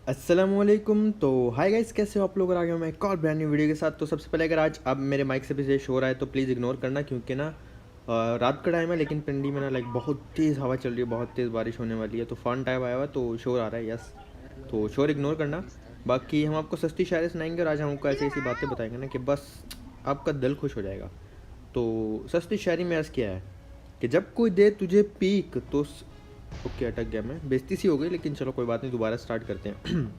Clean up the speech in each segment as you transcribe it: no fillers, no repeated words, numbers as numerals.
अस्सलामुअलैकुम। तो hi guys, कैसे हो आप लोग? और आ गया हूँ मैं एक और ब्रांड न्यू वीडियो के साथ। तो सबसे पहले अगर आज अब मेरे माइक से भी शोर आए तो प्लीज़ इग्नोर करना, क्योंकि ना रात का टाइम है, लेकिन पिंडी में ना लाइक बहुत तेज़ हवा चल रही है, बहुत तेज़ बारिश होने वाली है, तो फन टाइम आया हुआ है, तो शोर आ रहा है। यस, तो शोर इग्नोर करना। बाकी हम आपको सस्ती शायरी सुनाएंगे और आज हम आपको ऐसी ऐसी बातें बताएंगे ना कि बस आपका दिल खुश हो जाएगा। तो सस्ती शायरी में अर्ज़ किया है कि जब कोई दे तुझे पीक तो ओके, अटक गया मैं, बेइज्जती सी हो गई, लेकिन चलो कोई बात नहीं, दोबारा स्टार्ट करते हैं।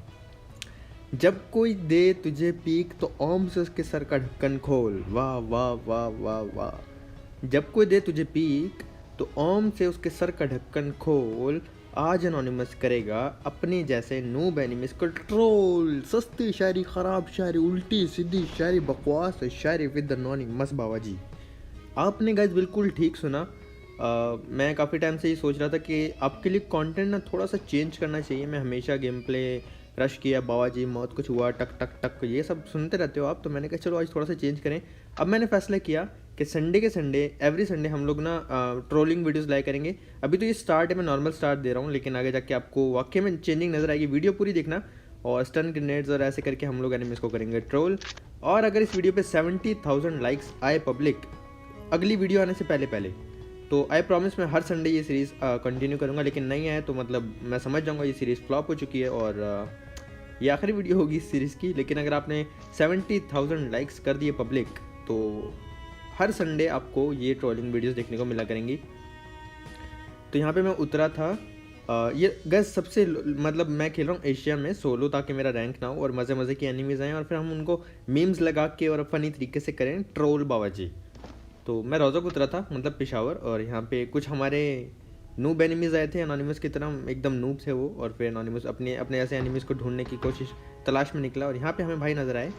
जब कोई दे तुझे पीक तो ओम से उसके सर का ढक्कन खोल। वाह वाह वाह वाह वाह। जब कोई दे तुझे पीक तो ओम से उसके सर का ढक्कन खोल। आज एनोनिमस करेगा अपने जैसे नूब एनिमिस को ट्रोल। सस्ती शायरी, खराब शायरी, उल्टी सीधी शायरी, बकवास शायरी विद एनोनिमस बाबा जी। आपने गाइस बिल्कुल ठीक सुना। मैं काफ़ी टाइम से ये सोच रहा था कि आपके लिए कंटेंट ना थोड़ा सा चेंज करना चाहिए। मैं हमेशा गेम प्ले, रश किया, बाबा जी मौत कुछ हुआ, टक टक टक, ये सब सुनते रहते हो आप, तो मैंने कहा चलो आज थोड़ा सा चेंज करें। अब मैंने फैसला किया कि संडे के संडे, एवरी संडे हम लोग ना ट्रोलिंग वीडियोस लाइक करेंगे। अभी तो ये स्टार्ट है, मैं नॉर्मल स्टार्ट दे रहा हूँ, लेकिन आगे जाके आपको वाकई में चेंजिंग नज़र आएगी। वीडियो पूरी देखना, और स्टन ग्रेनेड्स और ऐसे करके हम लोग एनिमीज को करेंगे ट्रोल। और अगर इस वीडियो पे 70,000 लाइक्स आए पब्लिक, अगली वीडियो आने से पहले पहले, तो आई प्रॉमिस मैं हर संडे ये सीरीज़ कंटिन्यू करूँगा। लेकिन नहीं आए तो मतलब मैं समझ जाऊँगा ये सीरीज़ फ्लॉप हो चुकी है और ये आखिरी वीडियो होगी इस सीरीज़ की। लेकिन अगर आपने 70,000 लाइक्स कर दिए पब्लिक, तो हर संडे आपको ये ट्रोलिंग वीडियोस देखने को मिला करेंगी। तो यहाँ पे मैं उतरा था, ये गैस सबसे मतलब मैं खेल रहा हूँ एशिया में सोलो, ताकि मेरा रैंक ना हो और मज़े मज़े की एनिमीज़ आएँ और फिर हम उनको मीम्स लगा के और फनी तरीके से करें ट्रोल बाबा जी। तो मैं रोज़ा उतरा था, मतलब पेशावर, और यहाँ पे कुछ हमारे नूब एनिमीज़ आए थे, एनोनिमस की तरह एकदम नूब थे वो, और फिर एनोनिमस अपने अपने ऐसे एनिमीज़ को ढूंढने की कोशिश तलाश में निकला, और यहाँ पे हमें भाई नज़र आए।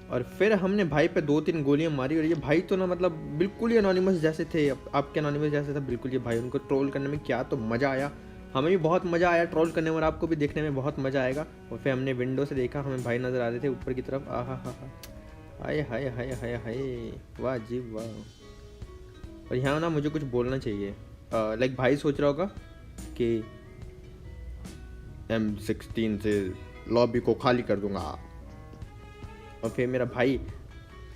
और फिर हमने भाई पे 2-3 गोलियां मारी, और ये भाई तो ना मतलब बिल्कुल ही एनोनिमस जैसे थे, आपके एनोनिमस जैसे था बिल्कुल ये भाई। उनको ट्रोल करने में क्या तो मज़ा आया, हमें भी बहुत मज़ा आया ट्रोल करने में, और आपको भी देखने में बहुत मज़ा आएगा। और फिर हमने विंडो से देखा, हमें भाई नज़र आ रहे थे ऊपर की तरफ। आहा हा हा, हाय हाय हाय हाय हाय, वाह जी वाह। और यहाँ ना मुझे कुछ बोलना चाहिए, लाइक भाई सोच रहा होगा कि M16 से लॉबी को खाली कर दूंगा। और फिर मेरा भाई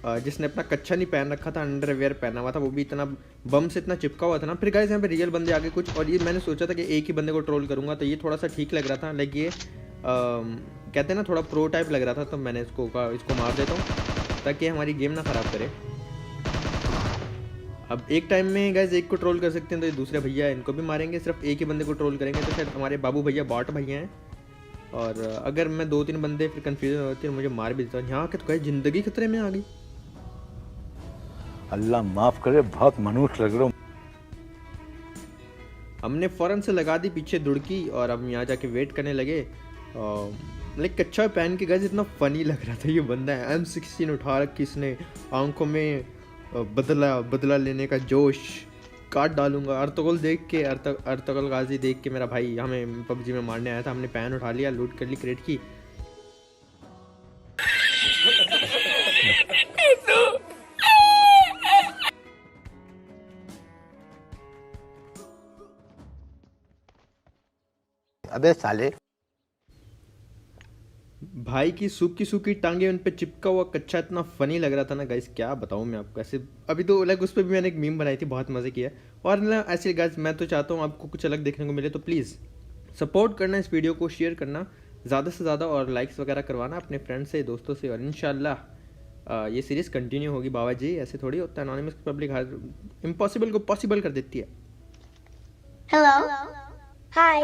जिसने अपना कच्छा नहीं पहन रखा था, अंडरवेयर पहना हुआ था, वो भी इतना बम से इतना चिपका हुआ था ना। फिर गाइस यहाँ पे रियल बंदे आगे कुछ, और ये मैंने सोचा था कि एक ही बंदे को ट्रोल करूँगा, तो ये थोड़ा सा ठीक लग रहा था, लाइक ये कहते हैं ना थोड़ा प्रो टाइप लग रहा था, तो मैंने इसको मार देता हूँ ताकि हमारी गेम ना ख़राब करे। अब एक टाइम में गाइस एक को ट्रोल कर सकते हैं, तो ये दूसरे भैया इनको भी मारेंगे। सिर्फ एक ही बंदे को ट्रोल करेंगे तो शायद हमारे बाबू भैया बॉट भैया हैं, और अगर मैं 2-3 बंदे फिर कन्फ्यूजन होती है, मुझे मार भी देता। यहाँ के तो कहीं ज़िंदगी खतरे में आ गई। अल्लाह माफ करे, बहुत मनुष्य लग रहा हूँ। हमने फ़ौरन से लगा दी पीछे दुड़की, और अब यहाँ जाके वेट करने लगे। लाइक कच्छा पहन के गए, इतना फ़नी लग रहा था ये बंदा है। M16 उठा रखी इसने, आंखों में बदला लेने का जोश, काट डालूंगा। अर्तुगरुल देख के, अर्तुगरुल गाजी देख के मेरा भाई हमें पबजी में मारने आया था। हमने पैन उठा लिया, लूट कर ली क्रेट की। अबे साले, भाई की सूखी सूखी टांगे उन पे चिपका हुआ कच्चा इतना फनी लग रहा था ना गाइस, क्या बताऊँ मैं आपको। ऐसे अभी तो लाइक उस पर भी मैंने एक मीम बनाई थी, बहुत मज़े किया। और ना ऐसे गाइस मैं तो चाहता हूँ आपको कुछ अलग देखने को मिले, तो प्लीज़ सपोर्ट करना, इस वीडियो को शेयर करना ज़्यादा से ज़्यादा, और लाइक्स वगैरह करवाना अपने फ्रेंड्स से, दोस्तों से, और इंशाल्लाह ये सीरीज़ कंटिन्यू होगी। बाबा जी ऐसे थोड़ी होता है, एनोनिमस पब्लिक हर इम्पॉसिबल को पॉसिबल कर देती है। Hello. Hi.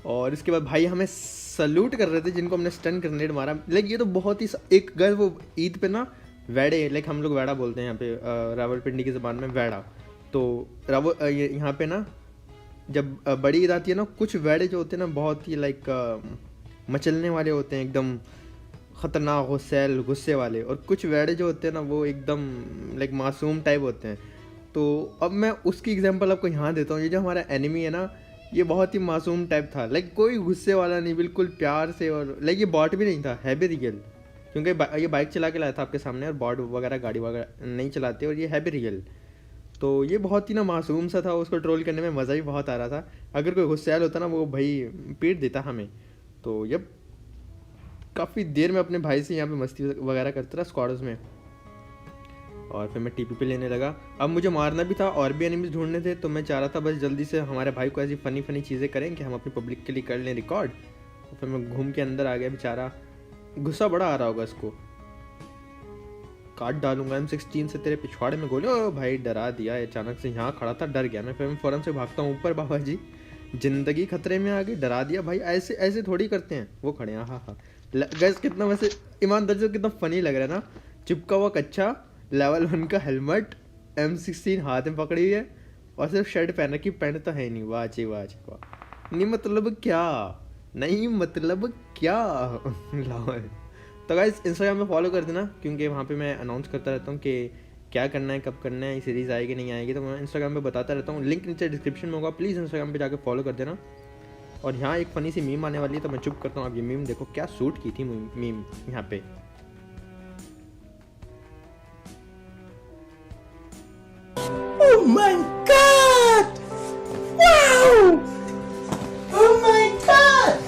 और इसके बाद भाई हमें सल्यूट कर रहे थे जिनको हमने स्टन ग्रेनेड मारा। लाइक ये तो बहुत ही एक गए वो ईद पे ना वैडे, लाइक हम लोग वैडा बोलते हैं यहाँ पे रावलपिंडी की ज़बान में वैडा। तो यहाँ पे ना जब बड़ी ईद आती है ना, कुछ वैडे जो होते हैं ना बहुत ही लाइक मचलने वाले होते हैं, एकदम ख़तरनाक गुस्से वाले, और कुछ वैडे जो होते हैं ना वो एकदम लाइक मासूम टाइप होते हैं। तो अब मैं उसकी एग्जांपल आपको यहाँ देता हूँ। ये जो हमारा एनिमी है ना, ये बहुत ही मासूम टाइप था, लाइक कोई गुस्से वाला नहीं, बिल्कुल प्यार से। और लाइक ये बॉट भी नहीं था, है भी रियल, क्योंकि ये बाइक चला के लाया था आपके सामने, और बॉट वगैरह गाड़ी वगैरह नहीं चलाते, और ये है भी रियल। तो ये बहुत ही ना मासूम सा था, उसको ट्रोल करने में मज़ा ही बहुत आ रहा था। अगर कोई गुस्सैल होता ना वो भाई पीट देता हमें। तो ये काफ़ी देर में अपने भाई से यहाँ पे मस्ती वगैरह करता रहा स्क्वाड्स में, और फिर मैं टीपी पे लेने लगा। अब मुझे मारना भी था और भी एनिमीज ढूंढने थे, तो मैं चाह रहा था बस जल्दी से हमारे भाई को ऐसी फ़नी फ़नी चीज़ें करें कि हम अपनी पब्लिक के लिए कर लें रिकॉर्ड। तो फिर मैं घूम के अंदर आ गया, बेचारा गुस्सा बड़ा आ रहा होगा इसको। काट डालूंगा M16 से तेरे पिछवाड़े में गोली। ओ भाई डरा दिया, अचानक से यहाँ खड़ा था, डर गया मैं। फिर मैं फ़ौरन से भागता हूँ ऊपर, बाबा जी ज़िंदगी खतरे में आ गई, डरा दिया भाई। ऐसे ऐसे थोड़ी करते हैं, वो खड़े हैं। हाँ हाँ गैस कितना वैसे ईमानदार से कितना फ़नी लग रहा है ना। चिपका हुआ कच्चा लेवल 1 का हेलमेट, M16 हाथ में पकड़ी हुई है और सिर्फ शर्ट पहन रखी, पैंट तो है नहीं। वाह जी वाह जी वाह। नहीं मतलब क्या, नहीं मतलब क्या लाहौर। तो गाइस इंस्टाग्राम पे फॉलो कर देना, क्योंकि वहाँ पे मैं अनाउंस करता रहता हूँ कि क्या करना है, कब करना है, सीरीज़ आएगी नहीं आएगी, तो मैं इंस्टाग्राम पे बताता रहता हूँ। लिंक नीचे डिस्क्रिप्शन में होगा, प्लीज़ इंस्टाग्राम पे जाके फॉलो कर देना। और यहाँ एक फ़नी सी मीम आने वाली है, तो मैं चुप करता हूँ। अब ये मीम देखो क्या शूट की थी मीम यहाँ पे। Oh my god! Wow! Oh my god!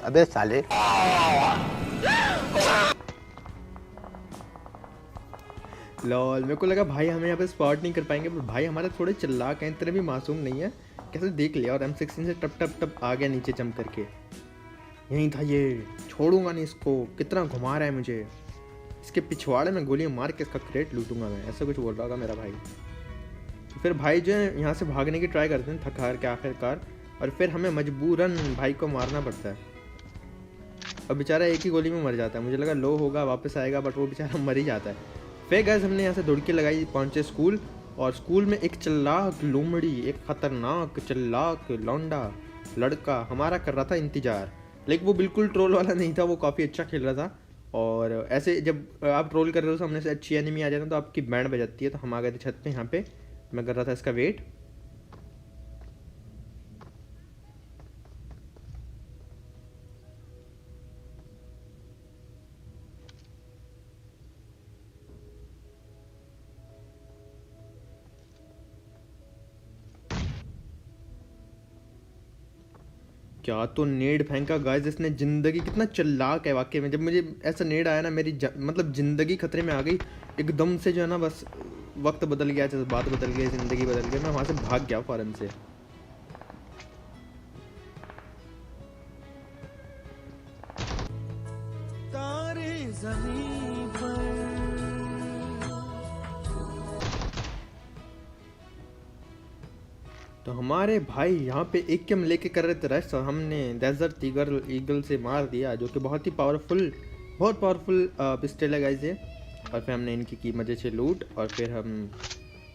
अबे साले लॉल, मेरे को लगा भाई हमें यहाँ पे स्पॉट नहीं कर पाएंगे, पर भाई हमारे थोड़े चिल्लाक हैं, इतने भी मासूम नहीं है। कैसे देख लिया और M16 से टप टप टप आ गया नीचे जंप करके। यहीं था ये, छोड़ूंगा नहीं इसको, कितना घुमा रहा है मुझे। इसके पिछवाड़े में गोली मार के इसका क्रेट लूटूंगा मैं, ऐसा कुछ बोल रहा होगा मेरा भाई। तो फिर भाई जो है यहाँ से भागने की ट्राई करते हैं थक हार के आखिरकार, और फिर हमें मजबूरन भाई को मारना पड़ता है। और बेचारा एक ही गोली में मर जाता है। मुझे लगा लो होगा वापस आएगा, बट वो बेचारा मर ही जाता है। फिर गैस हमने यहाँ से दौड़ के लगाई, पहुँचे स्कूल, और स्कूल में एक चल्लाक लोमड़ी, एक ख़तरनाक चल्लाक लौंडा लड़का हमारा कर रहा था इंतज़ार। लेकिन वो बिल्कुल ट्रोल वाला नहीं था, वो काफ़ी अच्छा खेल रहा था। और ऐसे जब आप ट्रोल कर रहे हो सामने से अच्छी एनिमी आ जाए तो आपकी बैंड बजाती है। तो हम आ गए थे छत पे, यहाँ पे मैं कर रहा था इसका वेट। क्या तो नेड फेंका गाइस इसने, ज़िंदगी कितना चालाक है वाकई में। जब मुझे ऐसा नेड आया ना, मेरी मतलब ज़िंदगी खतरे में आ गई एकदम से, जो है ना बस वक्त बदल गया, बात बदल गई, ज़िंदगी बदल गई। मैं वहाँ से भाग गया फ़ौरन से। तारे ज़मीं पर तो हमारे भाई यहाँ पे एक के हम लेके कर रहे थे रेस्ट, और हमने डेजर्ट ईगल से मार दिया, जो कि बहुत पावरफुल पिस्टल है गाइस ये। और फिर हमने इनकी की मज़े से लूट, और फिर हम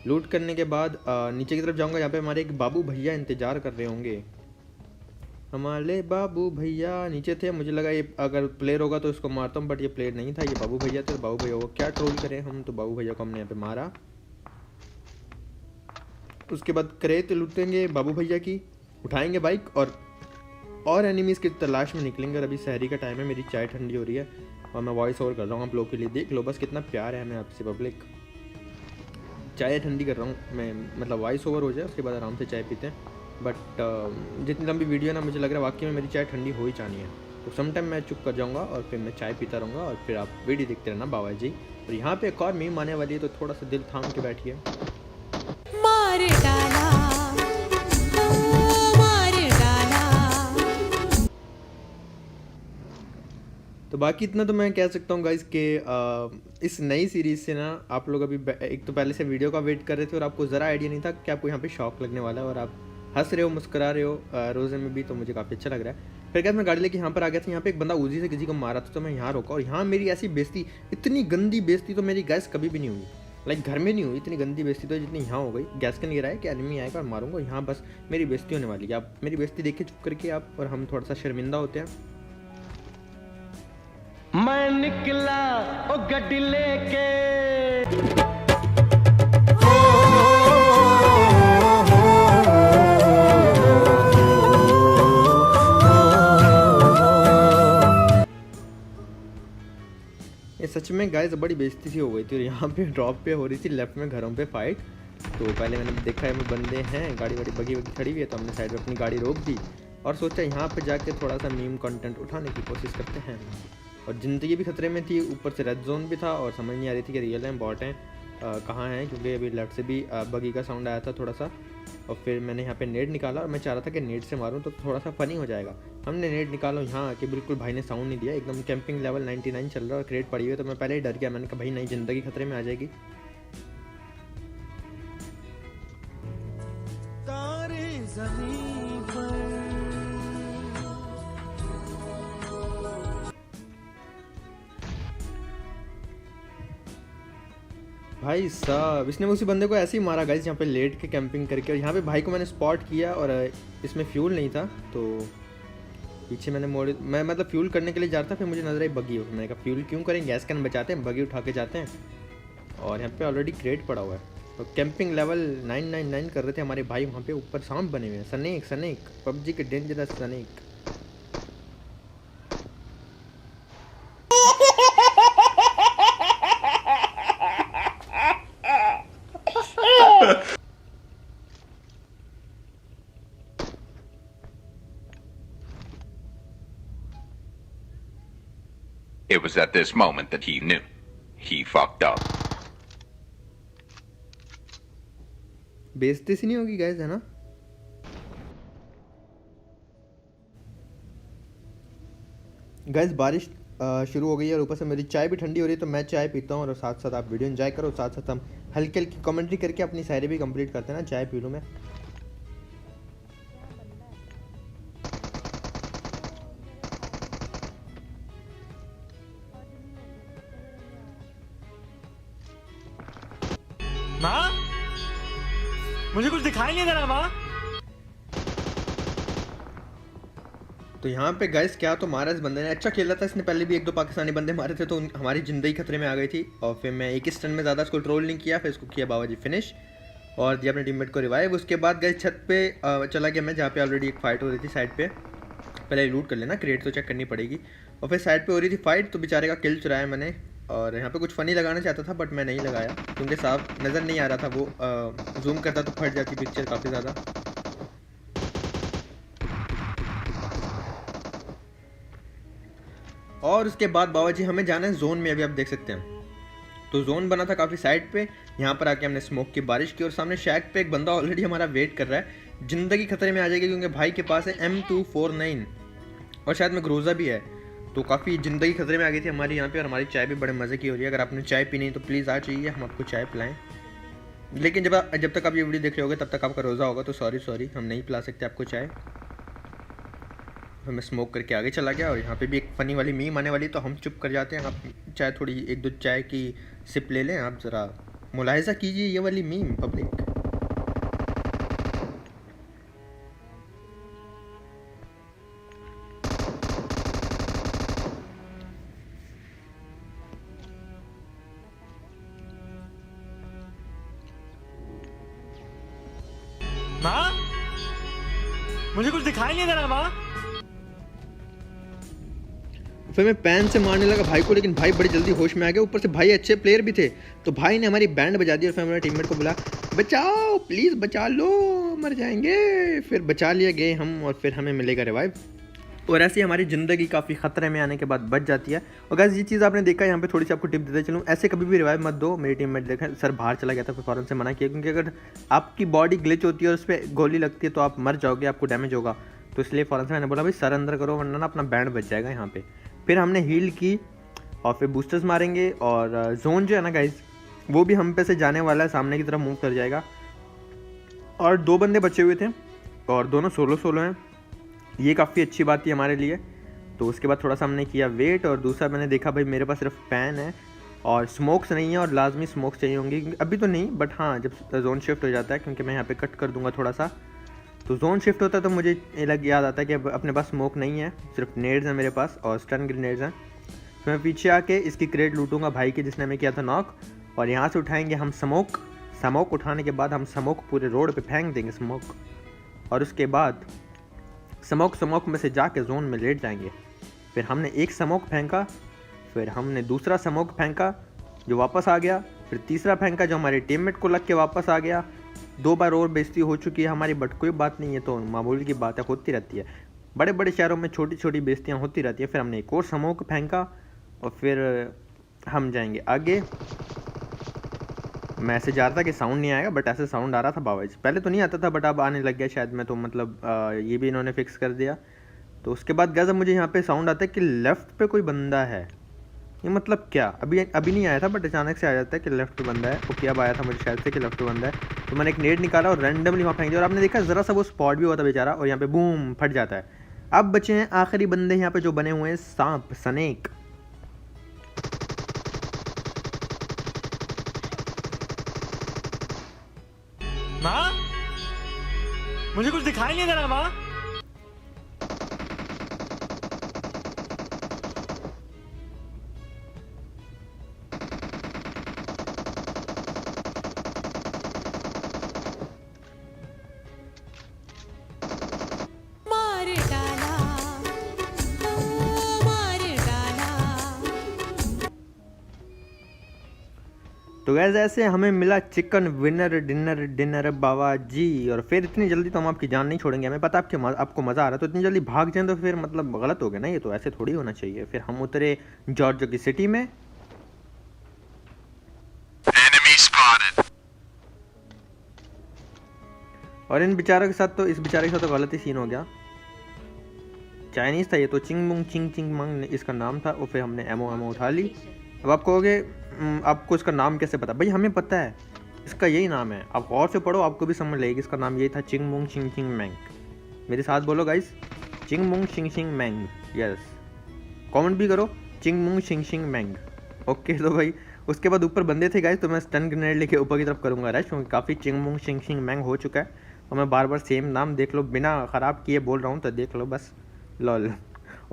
लूट करने के बाद नीचे की तरफ जाऊँगा। यहाँ पे हमारे एक बाबू भैया इंतज़ार कर रहे होंगे। हमारे बाबू भैया नीचे थे, मुझे लगा ये अगर प्लेयर होगा तो इसको मारता हूँ, बट ये प्लेयर नहीं था, ये बाबू भैया थे। तो बाबू भैया को क्या ट्रोल करें हम, तो बाबू भैया को हमने यहाँ पे मारा। उसके बाद क्रेट लूटेंगे बाबू भैया की, उठाएंगे बाइक, और एनिमीज़ की तलाश में निकलेंगे। और अभी शहरी का टाइम है, मेरी चाय ठंडी हो रही है, और मैं वॉइस ओवर कर रहा हूँ आप लोगों के लिए। देख लो बस कितना प्यार है हमें आपसे पब्लिक। चाय ठंडी कर रहा हूँ मैं, मतलब वॉइस ओवर हो जाए उसके बाद आराम से चाय पीते हैं। बट जितनी लंबी वीडियो है ना, मुझे लग रहा है वाकई में मेरी चाय ठंडी हो ही जानी है। तो सम टाइम मैं चुप कर जाऊँगा और फिर मैं चाय पीता रहूँगा, और फिर आप वीडियो देखते रहना बाबा जी। और यहाँ पे एक और मीम आने वाली है, तो थोड़ा सा दिल थाम के बैठिए। मार डाला, मार डाला। तो बाकी इतना तो मैं कह सकता हूँ गाइस कि इस नई सीरीज़ से ना आप लोग अभी एक तो पहले से वीडियो का वेट कर रहे थे, और आपको ज़रा आइडिया नहीं था कि आपको यहाँ पे शौक लगने वाला है, और आप हंस रहे हो, मुस्कुरा रहे हो रोज़े में भी, तो मुझे काफ़ी अच्छा लग रहा है। फिर क्या मैं गाड़ी लेके यहाँ पर आ गया था। यहाँ पे एक बंदा उजी से किसी को मारा था, तो मैं यहाँ रोका, और यहाँ मेरी ऐसी बेइज्जती, इतनी गंदी बेइज्जती तो मेरी गैस कभी भी नहीं हुई। लाइक घर में नहीं हुई इतनी गंदी बेइज्जती तो जितनी यहाँ हो गई। गैस का गिरा है कि एनिमी आएगा और मारूंगा, यहाँ बस मेरी बेइज्जती होने वाली है। आप मेरी बेइज्जती देख के चुप करके आप और हम थोड़ा सा शर्मिंदा होते हैं। मैं निकला ओ गड्डी लेके ये सच में गाइस बड़ी बेइज्जती सी हो गई थी। और यहाँ पे ड्रॉप पे हो रही थी लेफ्ट में घरों पे फाइट। तो पहले मैंने देखा है में बंदे हैं, गाड़ी वाड़ी बगी वगी खड़ी हुई है, तो हमने साइड में अपनी गाड़ी रोक दी और सोचा यहाँ पे जाके थोड़ा सा मीम कंटेंट उठाने की कोशिश करते हैं। और ज़िंदगी भी खतरे में थी, ऊपर से रेड जोन भी था और समझ नहीं आ रही थी कि रियल हैं बॉट हैं कहाँ हैं, क्योंकि अभी लेफ्ट से भी बगी का साउंड आया था थोड़ा सा। और फिर मैंने यहाँ पे नेट निकाला और मैं चाह रहा था कि नेट से मारूं तो थोड़ा सा फनी हो जाएगा। हमने नेट निकाला, यहाँ आके बिल्कुल भाई ने साउंड नहीं दिया, एकदम कैंपिंग लेवल 99 चल रहा है और क्रेट पड़ी हुई है। तो मैं पहले ही डर गया, मैंने कहा भाई नहीं ज़िंदगी खतरे में आ जाएगी। तारे ज़मीन पर भाई साहब इसने उसी बंदे को ऐसे ही मारा गाइस, यहाँ पे लेट के कैंपिंग करके। और यहाँ पे भाई को मैंने स्पॉट किया और इसमें फ्यूल नहीं था तो पीछे मैंने मोड़, मैं मतलब फ्यूल करने के लिए जा रहा था, फिर मुझे नजर आई बगी। मैंने कहा फ्यूल क्यों करें, गैस कैन बचाते हैं, बगी उठा के जाते हैं। और यहाँ पे ऑलरेडी क्रेट पड़ा हुआ है। तो कैंपिंग लेवल 999 कर रहे थे हमारे भाई, वहाँ पे ऊपर सांप बने हुए हैं, सनेक पबजी के dangerous snake. It was at this moment that he knew. He fucked up. बेइज्जती सी नहीं होगी गाइस, है ना। गाइस बारिश शुरू हो गई है और ऊपर से मेरी चाय भी ठंडी हो रही है, तो मैं चाय पीता हूँ और साथ साथ आप वीडियो एंजॉय करो, साथ साथ हम हल्की हल्की कमेंट्री करके अपनी शायरी भी कंप्लीट करते हैं ना। चाय पी लूँ मैं। माँ मुझे कुछ दिखाई नहीं दे रहा माँ। तो यहाँ पे गाइस क्या तो मारा इस बंदे ने, अच्छा खेला था इसने, पहले भी एक दो पाकिस्तानी बंदे मारे थे तो हमारी ज़िंदगी खतरे में आ गई थी। और फिर मैं एक ही स्टन में ज़्यादा इसको ट्रोल नहीं किया, फिर इसको किया बाबाजी फिनिश और दिया अपने टीममेट को रिवाइव। उसके बाद गाइस छत पे चला गया मैं, जहाँ पे ऑलरेडी एक फाइट हो रही थी साइड पे। पहले लूट कर लेना, क्रिएट तो चेक करनी पड़ेगी। और फिर साइड पे हो रही थी फाइट, तो बेचारे का किल चुराया मैंने। और यहाँ पे कुछ फ़नी लगाना चाहता था बट मैं नहीं लगाया क्योंकि साफ नज़र नहीं आ रहा था, वो जूम करता तो फट जाती पिक्चर काफ़ी ज़्यादा। और उसके बाद बाबा जी हमें जाना है जोन में, अभी आप देख सकते हैं। तो जोन बना था काफ़ी साइड पे, यहाँ पर आके हमने स्मोक की बारिश की और सामने शैक पे एक बंदा ऑलरेडी हमारा वेट कर रहा है। ज़िंदगी खतरे में आ जाएगी क्योंकि भाई के पास है M249 और शायद में ग्रोजा भी है। तो काफ़ी ज़िंदगी खतरे में आ गई थी हमारी यहाँ पे। और हमारी चाय भी बड़े मज़े की हो रही है। अगर आपने चाय पीनी है तो प्लीज़ आ जाइए, हम आपको चाय पिलाएं। लेकिन जब तक आप ये वीडियो देख रहे होगे तब तक आपका रोज़ा होगा, तो सॉरी हम नहीं पिला सकते आपको चाय। मैं स्मोक करके आगे चला गया और यहाँ पे भी एक फ़नी वाली मीम आने वाली, तो हम चुप कर जाते हैं। आप चाय थोड़ी एक दो चाय की सिप ले लें, आप ज़रा मुलाहिज़ा कीजिए ये वाली मीम पब्लिक। माँ मुझे कुछ दिखाई नहीं दे रहा माँ। फिर मैं पैन से मारने लगा भाई को, लेकिन भाई बड़ी जल्दी होश में आ गया। ऊपर से भाई अच्छे प्लेयर भी थे, तो भाई ने हमारी बैंड बजा दी। और फिर हमारे टीममेट को बोला बचाओ प्लीज़ बचा लो, मर जाएंगे। फिर बचा लिया गए हम और फिर हमें मिलेगा रिवाइव। और ऐसी हमारी ज़िंदगी काफ़ी ख़तरे में आने के बाद बच जाती है। और गाइस ये चीज़ आपने देखा, यहाँ पे थोड़ी सी आपको टिप देते चलूँ, ऐसे कभी भी रिवाइव मत दो। मेरी टीममेट देखा सर बाहर चला गया था, फिर फ़ौरन से मना किया, क्योंकि अगर आपकी बॉडी ग्लिच होती है और उस पर गोली लगती है तो आप मर जाओगे, आपको डैमेज होगा। तो इसलिए फ़ौरन से मैंने बोला भाई सर अंदर करो वरना ना अपना बैंड बच जाएगा यहाँ पे। फिर हमने हील की और फिर बूस्टर्स मारेंगे। और जोन जो है ना गाइस वो भी हम पे से जाने वाला है, सामने की तरफ मूव कर जाएगा। और 2 बंदे बचे हुए थे और दोनों सोलो हैं, ये काफ़ी अच्छी बात थी हमारे लिए। तो उसके बाद थोड़ा सा हमने किया वेट और दूसरा मैंने देखा भाई मेरे पास सिर्फ पैन है और स्मोक्स नहीं है और लाजमी स्मोक्स चाहिए होंगी, अभी तो नहीं बट हाँ जब जोन शिफ्ट हो जाता है, क्योंकि मैं यहाँ पे कट कर दूंगा थोड़ा सा, तो जोन शिफ्ट होता है तो मुझे याद आता है कि अब अपने पास स्मोक नहीं है, सिर्फ नेड्स हैं मेरे पास और स्टन ग्रेनेड्स हैं। तो मैं पीछे आके इसकी क्रेट लूटूंगा भाई की जिसने हमें किया था नॉक, और यहाँ से उठाएंगे हम स्मोक उठाने के बाद हम स्मोक पूरे रोड पे फेंक देंगे स्मोक, और उसके बाद स्मोक में से जाके जोन में लेट जाएंगे। फिर हमने एक स्मोक फेंका, फिर हमने दूसरा स्मोक फेंका जो वापस आ गया, फिर तीसरा फेंका जो हमारे टीममेट को लग के वापस आ गया। 2 बार और बेइज्जती हो चुकी है हमारी, बट कोई बात नहीं है, तो मामूली की बात है, होती रहती है। बड़े बड़े शहरों में छोटी छोटी बेइज्जतियाँ होती रहती है। फिर हमने एक और स्मोक फेंका और फिर हम जाएंगे आगे। मैं ऐसे जा रहा था कि साउंड नहीं आएगा, बट ऐसे साउंड आ रहा था बाबा जी, पहले तो नहीं आता था बट अब आने लग गया शायद, मैं तो मतलब ये भी इन्होंने फिक्स कर दिया। तो उसके बाद गाइस अब मुझे यहाँ पे साउंड आता है कि लेफ़्ट पे कोई बंदा है। ये मतलब क्या, अभी नहीं आया था बट अचानक से आ जाता है कि लेफ़्ट पे बंदा है। ओके अब आया था मुझे शायद से कि लेफ़्ट पे बंदा है, तो मैंने एक नेट निकाला और रैंडमली वहाँ फेंक दिया, और आपने देखा ज़रा सा वो स्पॉट भी हुआ था बेचारा, और यहाँ पे बूम फट जाता है। अब बचे हैं आखिरी बंदे यहाँ पे जो बने हुए हैं सांप स्नेक। माँ, मुझे कुछ दिखाई नहीं दे रहा माँ। मार डाला, ओ मार डाला। तो गैस ऐसे हमें मिला चिकन विनर डिनर बाबा जी, और फिर इतनी जल्दी तो हम आपकी जान नहीं छोड़ेंगे। हमें पता आपको मज़ा आ रहा है, तो इतनी जल्दी भाग जाएं तो फिर मतलब गलत हो गया ना, ये तो ऐसे थोड़ी होना चाहिए। फिर हम उतरे जॉर्जिया की सिटी में, और इन बेचारों के साथ तो इस बेचारे के साथ तो गलत ही सीन हो गया। चाइनीज़ था ये तो, चिंग मंग इसका नाम था, और फिर हमने एमओ उठा ली। अब आप कहोगे आपको इसका नाम कैसे पता? भाई हमें पता है इसका यही नाम है, आप गौर से पढ़ो आपको भी समझ लगेगी। इसका नाम यही था, चिंग मैंग। मेरे साथ बोलो गाइस, चिंग मैंग। यस, कमेंट भी करो चिंग मैंग। ओके तो भाई उसके बाद ऊपर बंदे थे गाइस, तो मैं स्टन ग्रेनेड लेके ऊपर की तरफ करूँगा रश, क्योंकि काफ़ी चिंग मैंग हो चुका है, और मैं बार बार सेम नाम देख लो बिना ख़राब किए बोल रहा हूँ, तो देख लो बस लॉल।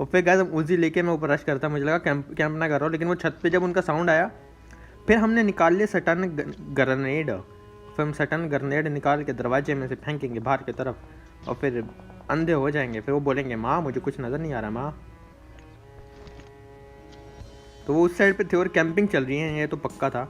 और फिर गाइस उसी लेके मैं ऊपर रश करता, मुझे लगा कैंप ना कर रहा हूँ, लेकिन वो छत पे जब उनका साउंड आया फिर हमने निकाल लिया सटन ग्रेनेड। फिर हम सटन ग्रेनेड निकाल के दरवाजे में से फेंकेंगे बाहर की तरफ, और फिर अंधे हो जाएंगे। फिर वो बोलेंगे माँ मुझे कुछ नज़र नहीं आ रहा माँ। तो वो उस साइड पे थे और कैंपिंग चल रही है, ये तो पक्का था।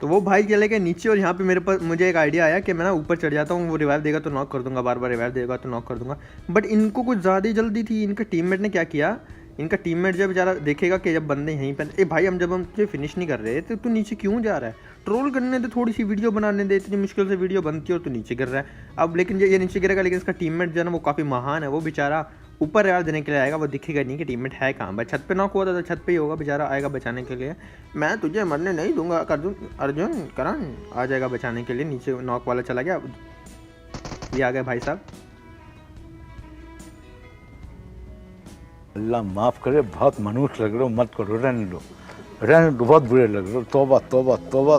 तो वो भाई चले गए नीचे, और यहाँ पे मेरे पास मुझे एक आइडिया आया कि मैं ना ऊपर चढ़ जाता हूँ, वो रिवाइव देगा तो नॉक कर दूंगा, बार बार रिवाइव देगा तो नॉक कर दूंगा। बट इनको कुछ ज़्यादा ही जल्दी थी। इनका टीममेट ने क्या किया, इनका टीममेट जब बेचारा देखेगा कि जब बंदे यहीं पर, ए भाई हम तुझे फिनिश नहीं कर रहे तो तू नीचे क्यों जा रहा है, ट्रोल करने दे, थोड़ी सी वीडियो बनाने दे, इतनी मुश्किल से वीडियो बनती है और तू नीचे गिर रहा है। अब लेकिन ये नीचे गिरेगा, लेकिन इसका टीममेट जो है ना वो काफ़ी महान है, वो बेचारा ऊपर रिवाइव देने के लिए आएगा, वो दिखेगा नहीं कि टीममेट है कहाँ। बस छत पे नॉक हुआ था तो छत पे ही होगा, बेचारा आएगा बचाने के लिए। मैं तुझे मरने नहीं दूंगा अर्जुन करण आ जाएगा बचाने के लिए। नीचे नॉक वाला चला गया, ये आ गए भाई साहब। अल्लाह माफ करे, बहुत मनुष्य लग रहे हो, मत करो, रहने दो, बहुत बुरे लग रहे हो, तौबा तौबा तौबा।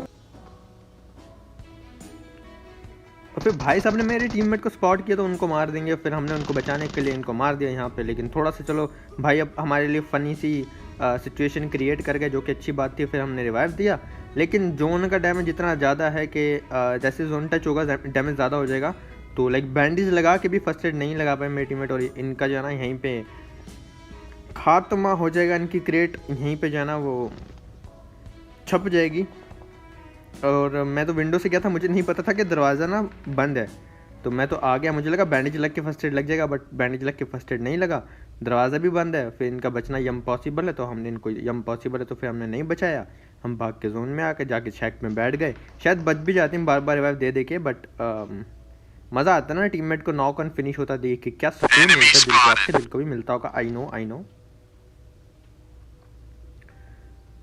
और फिर भाई साहब ने मेरे टीममेट को स्पॉट किया तो उनको मार देंगे, फिर हमने उनको बचाने के लिए इनको मार दिया यहाँ पे। लेकिन थोड़ा सा चलो भाई अब हमारे लिए फ़नी सी सिचुएशन क्रिएट कर गए, जो कि अच्छी बात थी। फिर हमने रिवाइव दिया, लेकिन जोन का डैमेज इतना ज़्यादा है कि जैसे जोन टच होगा डैमेज ज़्यादा हो जाएगा। तो लाइक बैंडेज लगा के भी फर्स्ट एड नहीं लगा पाए मेरे टीममेट, और इनका जो है ना यहीं पे खात्मा हो जाएगा, इनकी क्रेट यहीं पे जो है ना वो छप जाएगी। और मैं तो विंडो से गया था, मुझे नहीं पता था कि दरवाज़ा ना बंद है, तो मैं तो आ गया, मुझे लगा बैंडेज लग के फर्स्ट एड लग जाएगा, बट बैंडेज लग के फर्स्ट एड नहीं लगा, दरवाज़ा भी बंद है। फिर इनका बचना यम पॉसिबल है, तो हमने इनको यम पॉसिबल है तो फिर हमने नहीं बचाया। हम भाग के जोन में आके जाके शैक में बैठ गए, शायद बच भी जाते हैं बार बार रिवाइव दे के, बट मज़ा आता ना टीममेट को नॉक ऑन फिनिश होता देख के, क्या सुकून मिलता है दिल को, आपके दिल को भी मिलता होगा। I know.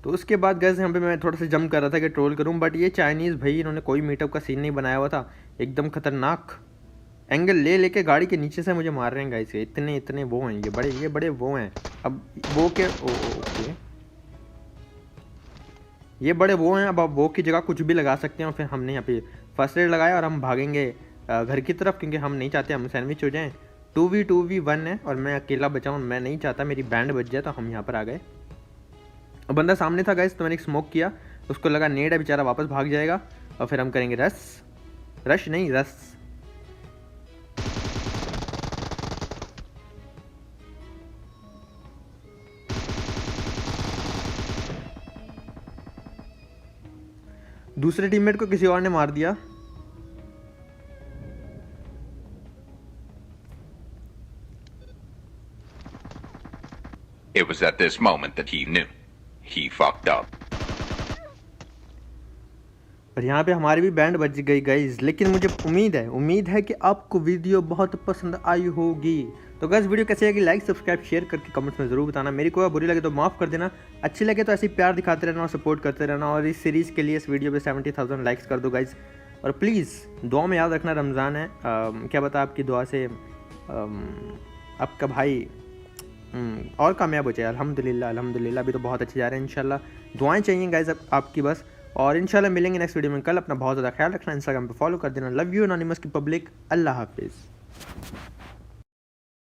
तो उसके बाद गैस यहाँ पे मैं थोड़ा सा जम कर रहा था कि ट्रोल करूँ, बट ये चाइनीज़ भाई इन्होंने कोई मीटअप का सीन नहीं बनाया हुआ था, एकदम खतरनाक। एंगल ले लेके गाड़ी के नीचे से मुझे मार रहे हैं गाइस। इतने वो हैं, ये बड़े वो हैं। अब वो के ओके, ये बड़े वो हैं। अब वो की जगह कुछ भी लगा सकते हैं। और फिर हमने यहाँ पे फर्स्ट एड लगाया और हम भागेंगे घर की तरफ, क्योंकि हम नहीं चाहते हम सैंडविच हो जाएं। 2v1 है और मैं अकेला बचा हूँ। मैं नहीं चाहता मेरी बैंड बच जाए, तो हम यहाँ पर आ गए। बंदा सामने था गाइस, तो मैंने एक स्मोक किया, उसको लगा नेड है, बेचारा वापस भाग जाएगा। और फिर हम करेंगे रश। दूसरे टीममेट को किसी और ने मार दिया। It was at this moment that he knew. He fucked up. और यहाँ पे हमारी भी बैंड बज गई गाइज। लेकिन मुझे उम्मीद है कि आपको वीडियो बहुत पसंद आई होगी। तो गाइज वीडियो कैसे लगी, लाइक सब्सक्राइब शेयर करके कमेंट्स में ज़रूर बताना। मेरी कोई बुरी लगे तो माफ़ कर देना, अच्छी लगे तो ऐसे ही प्यार दिखाते रहना और सपोर्ट करते रहना। और इस सीरीज़ के लिए इस वीडियो पे 70,000 लाइक्स कर दो गाइज। और प्लीज़ दुआ में याद रखना, रमज़ान है, क्या पता आपकी दुआ से आपका भाई और कामयाब हो जाए। अल्हम्दुलिल्लाह अभी तो बहुत अच्छे जा रहे हैं। इंशाल्लाह दुआएं चाहिए गाइज आपकी बस। और इंशाल्लाह मिलेंगे नेक्स्ट वीडियो में कल। अपना बहुत ज़्यादा ख्याल रखना, इंस्टाग्राम पे फॉलो कर देना। लव यू एनोनिमस की पब्लिक। अल्लाह हाफिज़।